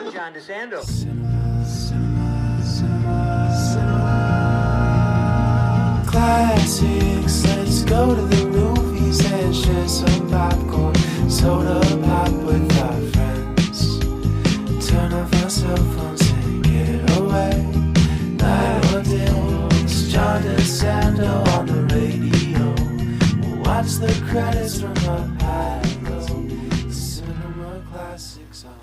I'm John DeSando. Classics, let's go to the movies and share some popcorn, soda pop with our friends. Turn off our cell phones and get away. Night or day, it's John DeSando on the radio. We'll watch the credits from up high and low. Cinema Classics on air.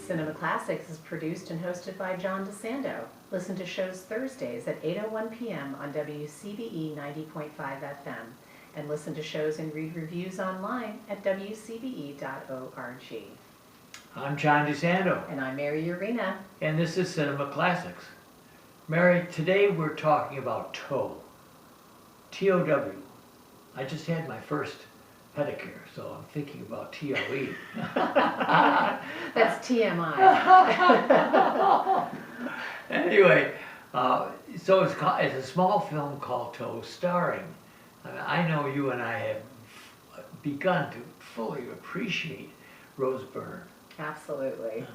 Cinema Classics is produced and hosted by John DeSando. Listen to shows Thursdays at 8:01 p.m. on WCBE 90.5 FM. And listen to shows and read reviews online at WCBE.org. I'm John DeSando, And I'm Mary Yerina. and this is Cinema Classics. Mary, today we're talking about toe. T-O-W. I just had my first pedicure, so I'm thinking about T-O-E. That's TMI. Anyway, so it's a small film called Toe, starring. I know you and I have begun to fully appreciate Rose Byrne. Absolutely.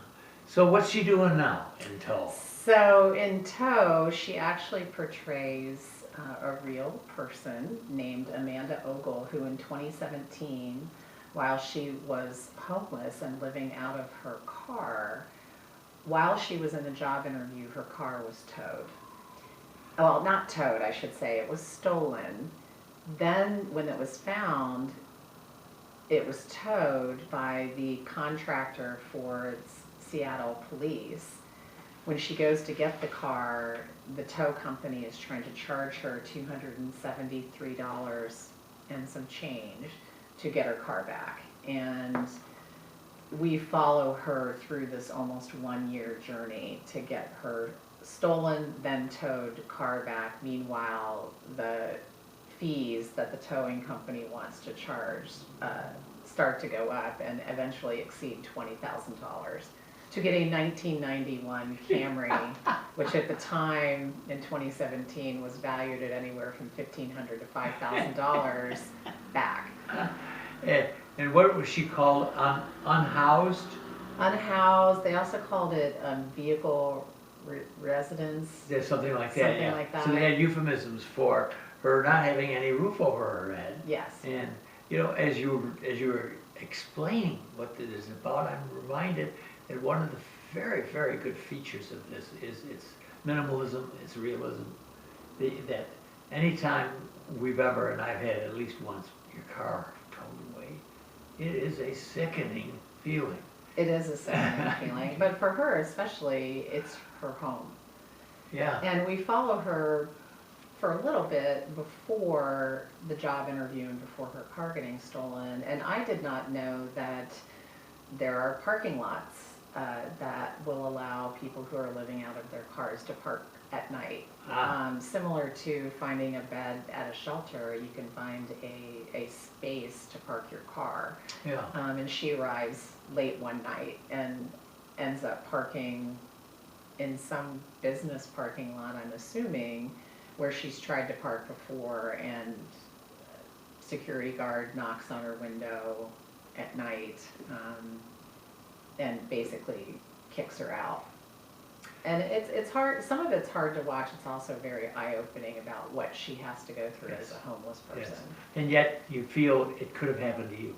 So what's she doing now in Toe? So in Toe, she actually portrays a real person named Amanda Ogle, who in 2017, while she was homeless and living out of her car, while she was in a job interview, her car was towed. Well, not towed, I should say. It was stolen. Then when it was found, it was towed by the contractor for Seattle police. When she goes to get the car, the tow company is trying to charge her $273 and some change to get her car back. And we follow her through this almost 1 year journey to get her stolen, then towed car back. Meanwhile, the fees that the towing company wants to charge start to go up and eventually exceed $20,000. To get a 1991 Camry, which at the time in 2017 was valued at anywhere from $1,500 to $5,000 back. And what was she called? Unhoused? Unhoused. They also called it vehicle residence. Yeah, something like that. Something yeah. like that. So they had euphemisms for her not having any roof over her head. Yes. And you know, as you were explaining what this is about, I'm reminded that one of the very, very good features of this is its minimalism, its realism. That anytime we've ever, and I've had at least once, your car towed away, it is a sickening feeling. It is a sickening feeling, but for her especially, it's her home. Yeah. And we follow her for a little bit before the job interview and before her car getting stolen. And I did not know that there are parking lots that will allow people who are living out of their cars to park at night. Similar to finding a bed at a shelter, you can find a space to park your car. Yeah. And she arrives late one night and ends up parking in some business parking lot, I'm assuming, where she's tried to park before, and security guard knocks on her window at night and basically kicks her out. And it's hard, some of it's hard to watch. It's also very eye-opening about what she has to go through Yes. as a homeless person. Yes. And yet you feel it could have happened to you.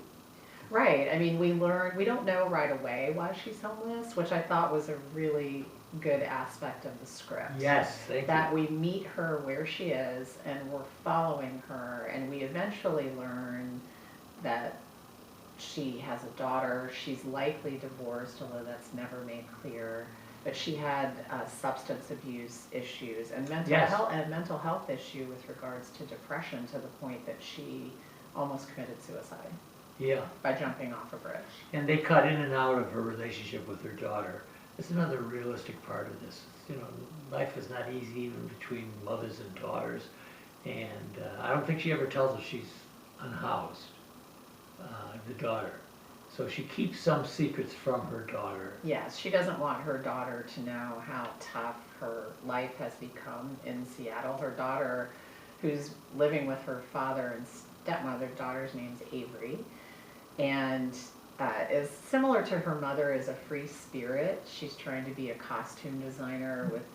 Right. I mean, we don't know right away why she's homeless, which I thought was a really good aspect of the script. Yes, thank That you. we meet her where she is and we're following her, and we eventually learn that she has a daughter. She's likely divorced, although that's never made clear. But she had substance abuse issues and mental health issue with regards to depression, to the point that she almost committed suicide. Yeah. By jumping off a bridge. And they cut in and out of her relationship with her daughter. It's another realistic part of this. You know, life is not easy even between mothers and daughters. And I don't think she ever tells us she's unhoused, the daughter. So she keeps some secrets from her daughter. Yes, she doesn't want her daughter to know how tough her life has become in Seattle. Her daughter, who's living with her father and stepmother, daughter's name's Avery, and is similar to her mother, is a free spirit. She's trying to be a costume designer with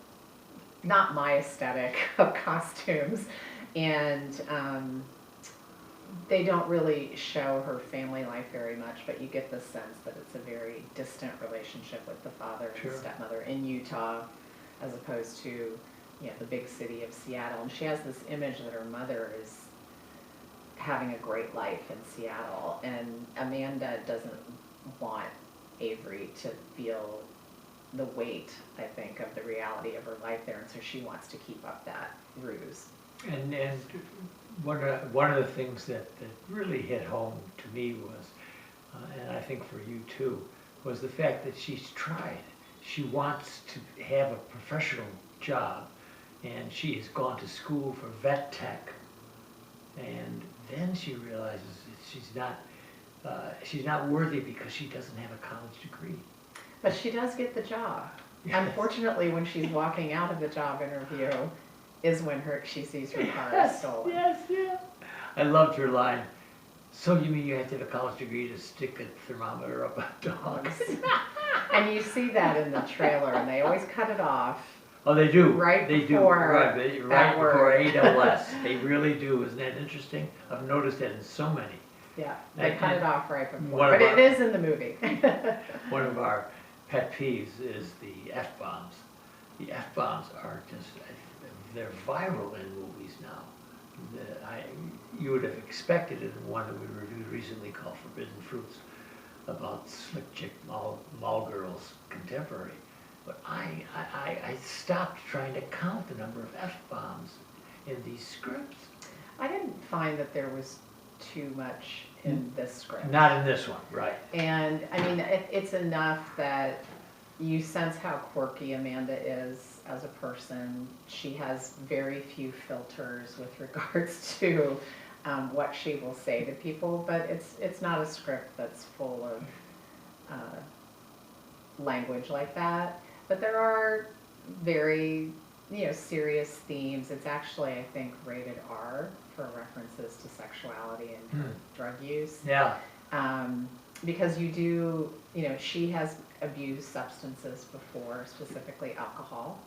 not my aesthetic of costumes. And they don't really show her family life very much, but you get the sense that it's a very distant relationship with the father Sure. and stepmother in Utah, as opposed to the big city of Seattle. And she has this image that her mother is having a great life in Seattle, and Amanda doesn't want Avery to feel the weight, I think, of the reality of her life there, and so she wants to keep up that ruse. And one of the things that really hit home to me was, and I think for you too, was the fact that she's tried. She wants to have a professional job, and she has gone to school for vet tech, and then she realizes that she's not worthy because she doesn't have a college degree. But she does get the job. Yes. Unfortunately, when she's walking out of the job interview is when she sees her car is stolen. Yes, yeah. I loved her line. So you mean you have to have a college degree to stick a thermometer up a dog? And you see that in the trailer, and they always cut it off. Oh, they do. Right they before do. Right that before word. ALS. They really do. Isn't that interesting? I've noticed that in so many. Yeah, they cut it off right before. One of But our- it is in the movie. One of our pet peeves is the F-bombs. The F-bombs are just, they're viral in movies now. You would have expected it in one that we reviewed recently called Forbidden Fruits, about slick chick mall girls contemporary. But I stopped trying to count the number of F-bombs in these scripts. I didn't find that there was too much in this script. Not in this one, right. And I mean, it's enough that you sense how quirky Amanda is as a person. She has very few filters with regards to what she will say to people, but it's not a script that's full of language like that. But there are very serious themes. It's actually, I think, rated R for references to sexuality and drug use. Yeah. Because she has abused substances before, specifically alcohol.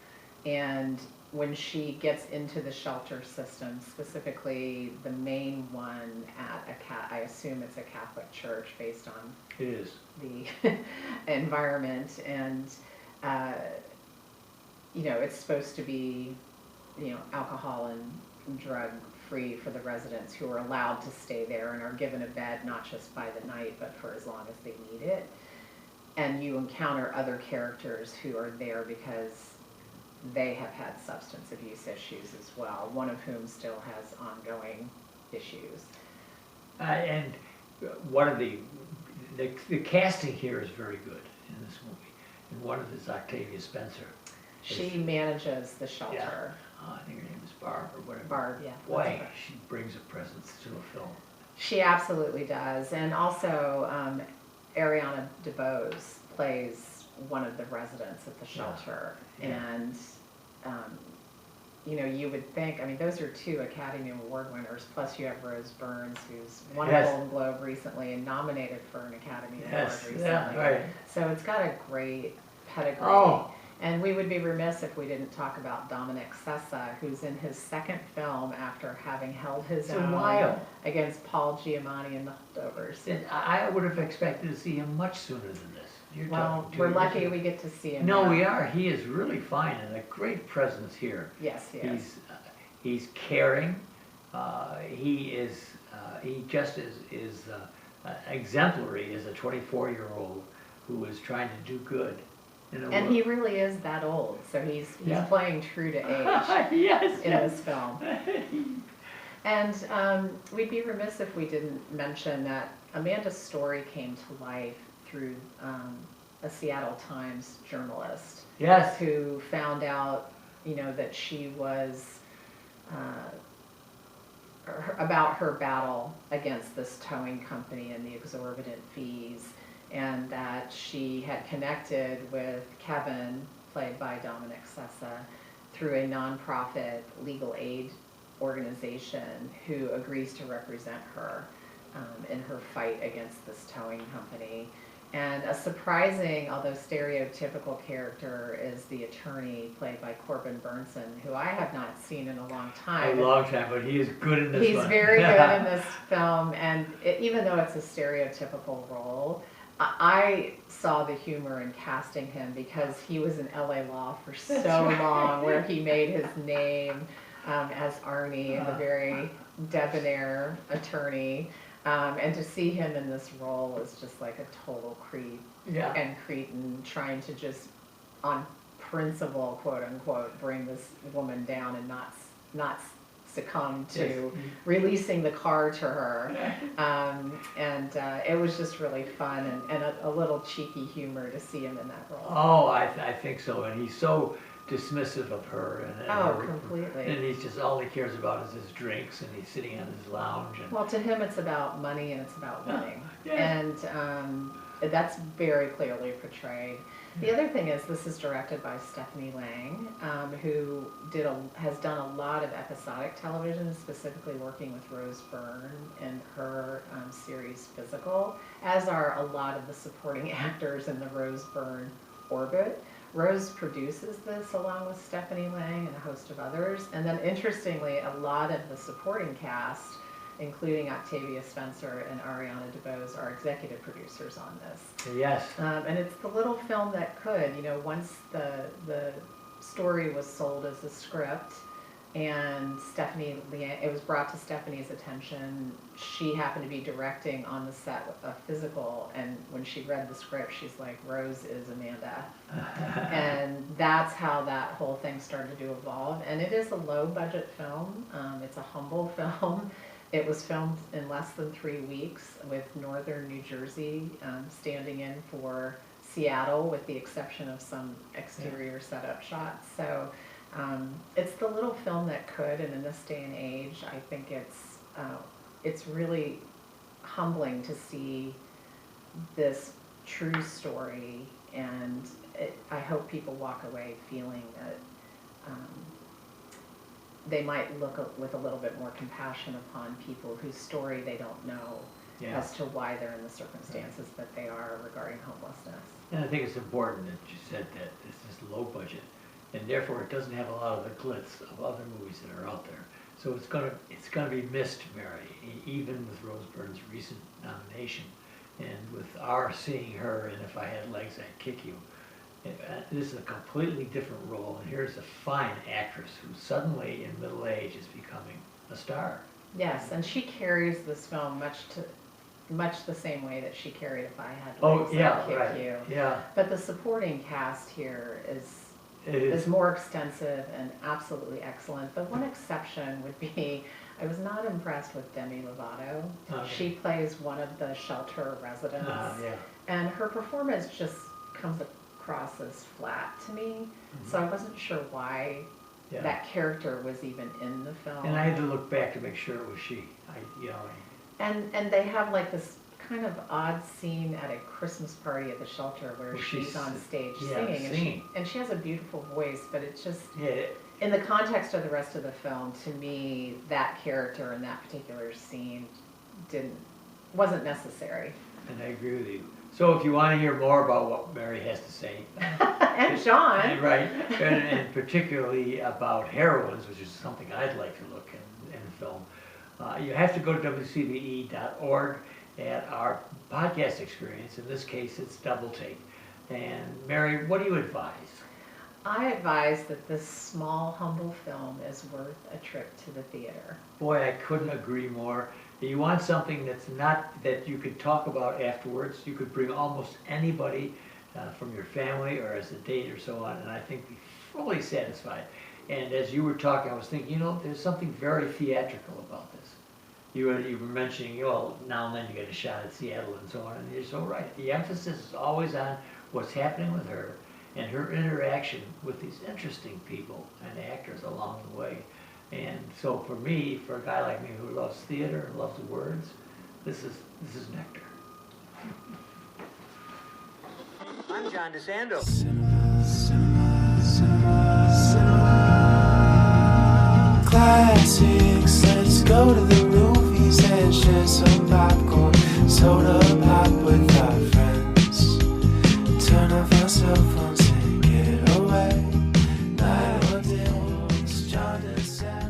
And when she gets into the shelter system, specifically the main one at I assume it's a Catholic church based on It is. the environment, and it's supposed to be alcohol and drug free for the residents who are allowed to stay there and are given a bed not just by the night but for as long as they need it. And you encounter other characters who are there because they have had substance abuse issues as well, one of whom still has ongoing issues. And one of the casting here is very good in this movie. And one of is Octavia Spencer. She manages the shelter. I think her name is Barb or whatever. Barb, yeah. Boy, she brings a presence to a film. She absolutely does. And also, Ariana DeBose plays one of the residents at the shelter. Yeah. And, you would think, those are 2 Academy Award winners, plus you have Rose Byrne, who's won a Golden Globe recently and nominated for an Academy Award recently. Yeah, right. So it's got a great pedigree. Oh. And we would be remiss if we didn't talk about Dominic Sessa, who's in his 2nd film after having held his It's a own while. against Paul Giamatti and the Holdovers. And I would have expected to see him much sooner than this. You're Well, talking 2 we're years lucky ago. we get to see him No, now. we are. He is really fine and a great presence here. Yes, he is. He's caring. He just is exemplary as a 24-year-old who is trying to do good. And he really is that old, so he's playing true to age yes, in this film. And we'd be remiss if we didn't mention that Amanda's story came to life through a Seattle Times journalist. Yes. Who found out, that she was about her battle against this towing company and the exorbitant fees, and that she had connected with Kevin, played by Dominic Sessa, through a nonprofit legal aid organization who agrees to represent her. in her fight against this towing company. And a surprising, although stereotypical character is the attorney played by Corbin Burnson, who I have not seen in a long time. A long time, but he is good in this He's one. very good in this film, and even though it's a stereotypical role, I saw the humor in casting him because he was in LA Law for so long, where he made his name as Arnie, the very debonair attorney. And to see him in this role is just like a total creep and cretin, trying to just, on principle, quote unquote, bring this woman down and not succumb to releasing the car to her. And it was just really fun and a little cheeky humor to see him in that role. Oh, I think so. And he's so dismissive of her. And Completely. And he's just, all he cares about is his drinks, and he's sitting on his lounge. And Well, to him it's about money and it's about winning. Yeah. And that's very clearly portrayed. The other thing is, this is directed by Stephanie Lang, who has done a lot of episodic television, specifically working with Rose Byrne in her series Physical, as are a lot of the supporting actors in the Rose Byrne orbit. Rose produces this along with Stephanie Lang and a host of others. And then interestingly, a lot of the supporting cast, including Octavia Spencer and Ariana DeBose, are executive producers on this. Yes. And it's the little film that could, once the story was sold as a script, and it was brought to Stephanie's attention. She happened to be directing on the set of Physical, and when she read the script, she's like, Rose is Amanda. And that's how that whole thing started to evolve. And it is a low-budget film. It's a humble film. It was filmed in less than 3 weeks, with northern New Jersey standing in for Seattle, with the exception of some exterior setup shots. So it's the little film that could, and in this day and age, I think it's really humbling to see this true story, and I hope people walk away feeling that they might look with a little bit more compassion upon people whose story they don't know as to why they're in the circumstances that they are regarding homelessness. And I think it's important that you said that this is low budget, and therefore it doesn't have a lot of the glitz of other movies that are out there. So it's gonna be missed, Mary, even with Rose Byrne's recent nomination, and with our seeing her in If I Had Legs, I'd Kick You. This is a completely different role, and here's a fine actress who suddenly in middle age is becoming a star. Yes, and she carries this film much the same way that she carried If I Had Oh, Legs, yeah, I'd Kick right. You. Yeah. But the supporting cast here is Is more extensive and absolutely excellent. The one exception would be, I was not impressed with Demi Lovato. Okay. She plays one of the shelter residents, yeah. and her performance just comes across as flat to me. So I wasn't sure why that character was even in the film. And I had to look back to make sure it was she. And they have like this kind of odd scene at a Christmas party at the shelter where she's on stage singing. And she has a beautiful voice, but it's just, in the context of the rest of the film, to me, that character in that particular scene wasn't necessary. And I agree with you. So if you want to hear more about what Mary has to say, And John. right, and particularly about heroines, which is something I'd like to look in film, you have to go to WCBE.org at our podcast experience. In this case, it's Double Take. And Mary, what do you advise? I advise that this small, humble film is worth a trip to the theater. Boy, I couldn't agree more. You want something that's not, that you could talk about afterwards. You could bring almost anybody from your family or as a date or so on, and I think be fully satisfied. And as you were talking, I was thinking, there's something very theatrical about this. You were mentioning, now and then you get a shot at Seattle and so on, and you're so right. The emphasis is always on what's happening with her and her interaction with these interesting people and actors along the way. And so for me, for a guy like me who loves theater and loves words, this is nectar. I'm John DeSando. Classics, let's go to the movies and and share some popcorn, soda pop